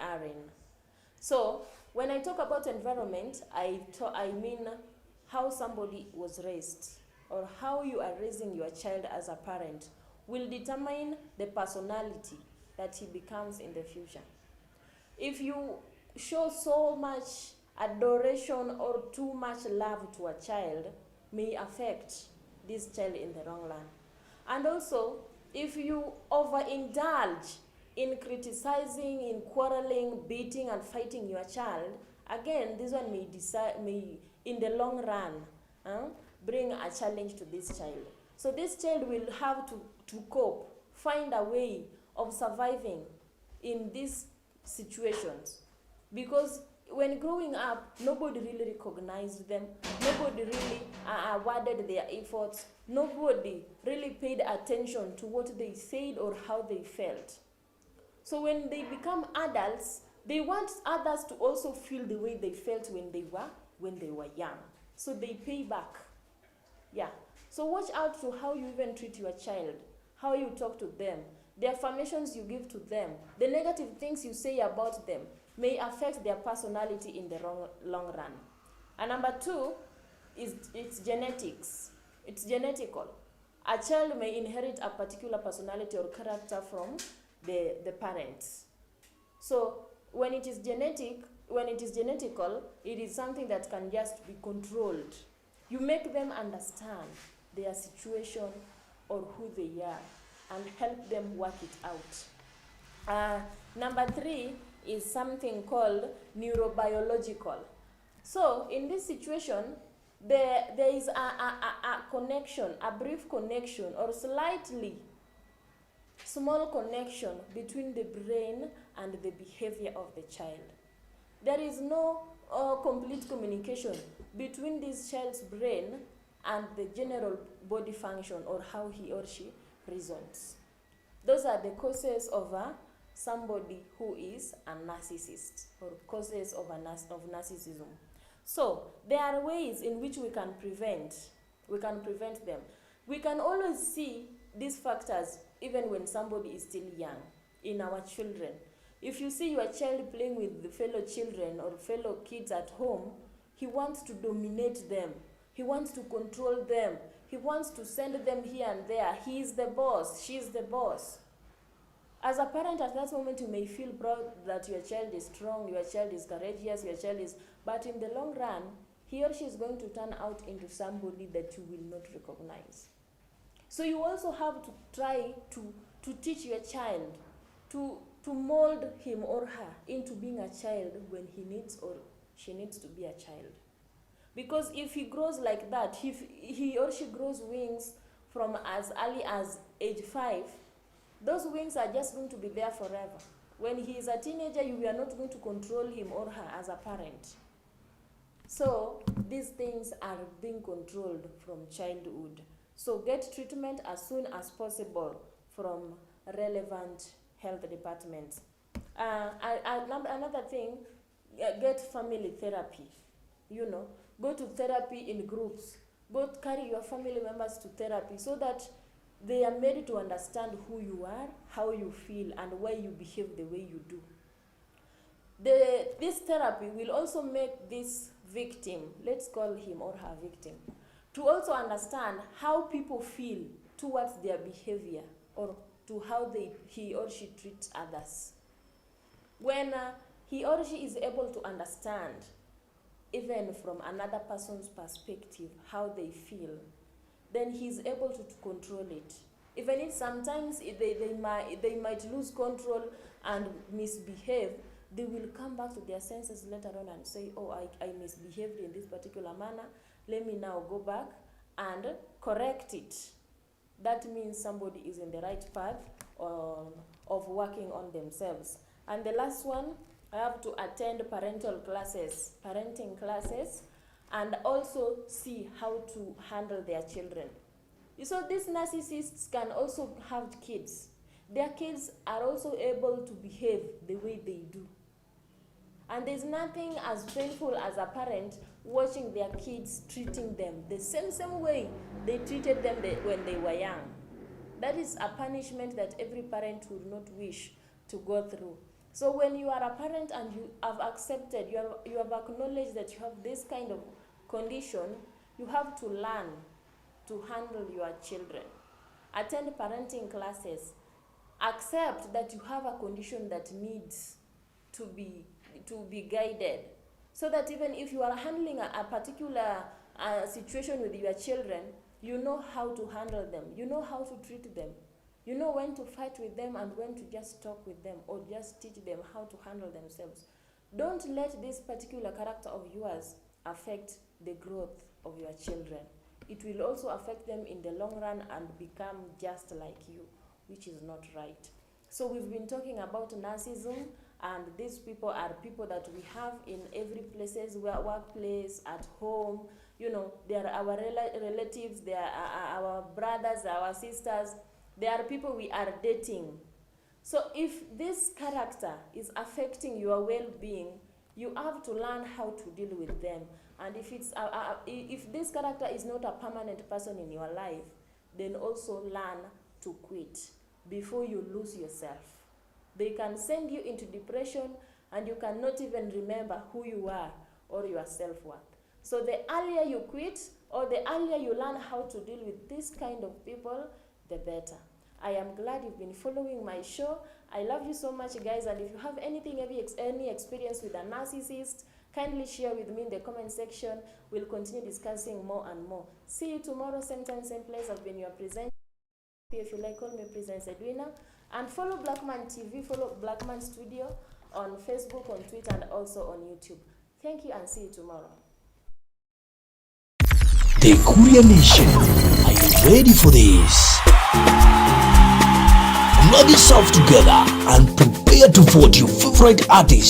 are in. So when I talk about environment, I mean how somebody was raised, or how you are raising your child as a parent will determine the personality that he becomes in the future. If you show so much adoration or too much love to a child, may affect this child in the long run. And also, if you overindulge in criticizing, in quarreling, beating and fighting your child, again, this one may in the long run, bring a challenge to this child. So this child will have to cope, find a way of surviving in these situations. Because when growing up, nobody really recognized them, nobody really awarded their efforts, nobody really paid attention to what they said or how they felt. So when they become adults, they want others to also feel the way they felt when they were young. So they pay back. Yeah. So watch out to how you even treat your child, how you talk to them, the affirmations you give to them, the negative things you say about them may affect their personality in the long run. And number 2 is it's genetics. It's genetical. A child may inherit a particular personality or character from the parents. So when it is genetical, it is something that can just be controlled. You make them understand their situation or who they are and help them work it out. Number 3 is something called neurobiological. So in this situation, there is a connection, a brief connection or slightly small connection between the brain and the behavior of the child. There is no complete communication between this child's brain and the general body function or how he or she reasons. Those are the causes of somebody who is a narcissist, or causes of narcissism. So there are ways in which we can prevent them. We can always see these factors even when somebody is still young in our children. If you see your child playing with the fellow children or fellow kids at home, he wants to dominate them. He wants to control them. He wants to send them here and there. He is the boss. She is the boss. As a parent at that moment, you may feel proud that your child is strong, your child is courageous, your child is... But in the long run, he or she is going to turn out into somebody that you will not recognize. So you also have to try to teach your child, to mold him or her into being a child when he needs or she needs to be a child. Because if he grows like that, if he or she grows wings from as early as age 5, those wings are just going to be there forever. When he is a teenager, you are not going to control him or her as a parent. So these things are being controlled from childhood. So get treatment as soon as possible from relevant health departments. Another thing, get family therapy. Go to therapy in groups. Go carry your family members to therapy so that they are made to understand who you are, how you feel, and why you behave the way you do. This therapy will also make this victim, let's call him or her victim, to also understand how people feel towards their behavior or to how he or she treats others. When he or she is able to understand, even from another person's perspective, how they feel, then he's able to control it. Even if sometimes they might lose control and misbehave, they will come back to their senses later on and say, oh, I misbehaved in this particular manner. Let me now go back and correct it. That means somebody is in the right path of working on themselves. And the last one, I have to attend parenting classes, and also see how to handle their children. So these narcissists can also have kids. Their kids are also able to behave the way they do. And there's nothing as painful as a parent watching their kids treating them the same way they treated them when they were young. That is a punishment that every parent would not wish to go through. So when you are a parent and you have accepted, you have acknowledged that you have this kind of condition, you have to learn to handle your children. Attend parenting classes. Accept that you have a condition that needs to be guided, so that even if you are handling a particular situation with your children, you know how to handle them, you know how to treat them, you know when to fight with them and when to just talk with them or just teach them how to handle themselves. Don't let this particular character of yours affect the growth of your children. It will also affect them in the long run and become just like you, which is not right. So we've been talking about narcissism, and these people are people that we have in every places, workplace, at home. You know, they are our relatives, they are our brothers, our sisters. They are people we are dating. So if this character is affecting your well-being, you have to learn how to deal with them. And if this character is not a permanent person in your life, then also learn to quit before you lose yourself. They can send you into depression and you cannot even remember who you are or your self-worth. So the earlier you quit or the earlier you learn how to deal with this kind of people, the better. I am glad you've been following my show. I love you so much, guys. And if you have any experience with a narcissist, kindly share with me in the comment section. We'll continue discussing more and more. See you tomorrow, same time, same place. I've been your presenter. If you like, call me Presence Edwina. And follow Blackman TV, follow Blackman Studio on Facebook, on Twitter, and also on YouTube. Thank you and see you tomorrow. The Korean Nation, are you ready for this? Grab yourself together and prepare to vote your favorite artist.